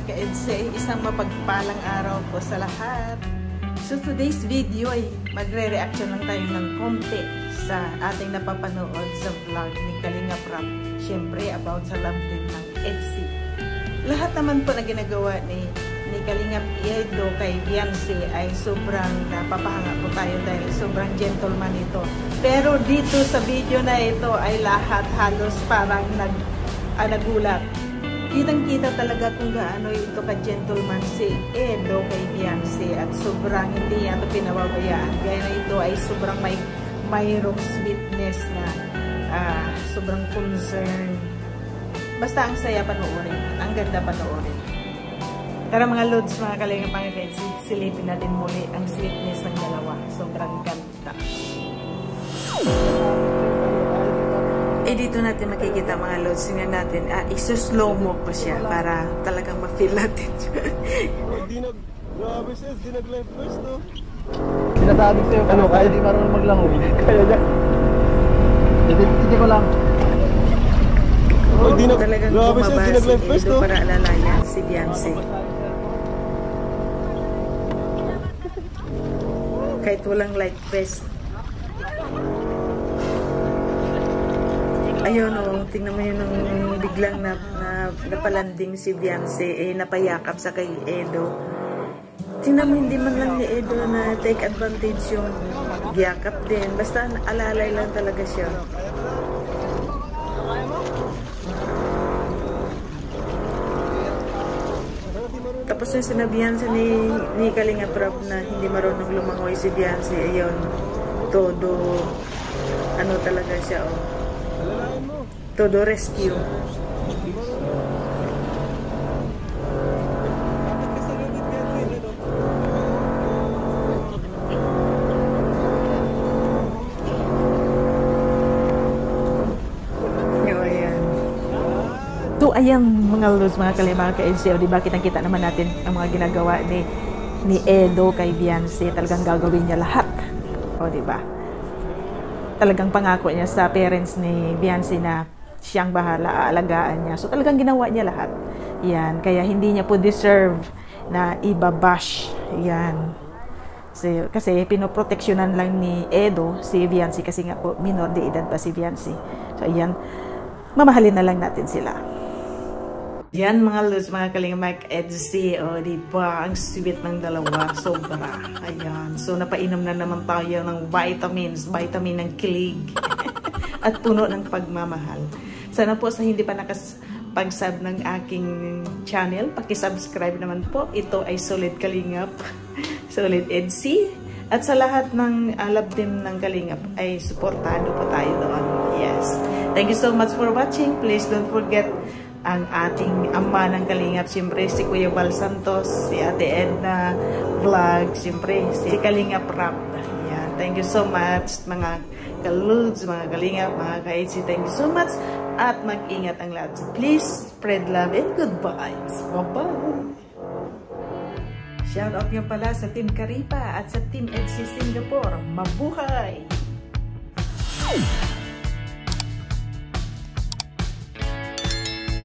ka-EDSE, isang mapagpalang araw po sa lahat. So today's video ay magre-reaction lang tayo ng konti sa ating napapanood sa vlog ni Kalingap Rap. Siyempre about sa love team ng EDSE. Lahat naman po na ginagawa ni Kalingap Edo kay Beyonce ay sobrang napapahanga po tayo dahil sobrang gentleman ito. Pero dito sa video na ito ay lahat halos parang nagulat. Kitang-kita talaga kung gaano ito ka-gentleman si Edo kay Beyonce at sobrang hindi niya ito pinababayaan. Gaya na ito ay sobrang mayroong sweetness na sobrang concern. Basta ang saya panoorin. Ang ganda panoorin. Tara mga lods, mga Kalingap Pangit, silipin natin muli ang sweetness ng dalawa. Sobrang ganda. Dito natin makikita mga loads nga natin, iso-slow mo ko siya para talagang ma-feel natin. Grabe sis, di nag-live first to. Sinasabi sa'yo, ano, kaya di marunong maglangoy. Kaya niya. Hindi ko lang. Talagang bumaba si Edo para alalayan si Beyonce. Kahit walang light vest. Ayun o, tingnan mo yun nung biglang napalanding si Beyonce, napayakap sa kay Edo. Tingnan mo, hindi man lang ni Edo na take advantage yung giyakap din. Basta alalay lang talaga siya. Tapos yung sinabihan sa ni Kalingap Rap na hindi marunong lumangoy si Beyonce, ayun, todo, ano talaga siya o. Todo rescue. So ayan mga lods, mga Kalingap ka-EDSE, di ba kitang-kita naman natin ang mga ginagawa ni Edo kay Beyonce. Talagang gagawin niya lahat. O di ba? Talagang pangako niya sa parents ni Beyonce na siyang bahala, aalagaan niya. So talagang ginawa niya lahat. Yan, kaya hindi niya po deserve na ibabash. Yan. Kasi pinoproteksyonan lang ni Edo si Beyonce kasi nga po minor de edad pa si Beyonce. So ayan, mamahalin na lang natin sila. Yan mga lods, mga Kalingap EDSE, o diba, ang sweet ng dalawa, sobra. Ayan, so napainom na naman tayo ng vitamins, vitamin ng kilig, at puno ng pagmamahal. Sana po sa hindi pa nakapag-sub ng aking channel, pakisubscribe naman po. Ito ay Solid Kalingap, Solid EDSE, at sa lahat ng love team ng Kalingap ay supportado po tayo doon. Yes. Thank you so much for watching. Please don't forget ang ating ama ng Kalingap, siyempre si Kuya Val Santos, si Ate Edna Vlog, siyempre si Kalingap Rap. Yan. Thank you so much mga kaludes, mga Kalingap, mga ka-EDSE. Thank you so much at mag-ingat ang lahat. Please spread love and good vibes. Bye-bye! Shoutout nga pala sa Team Karipa at sa Team EDSE Singapore. Mabuhay!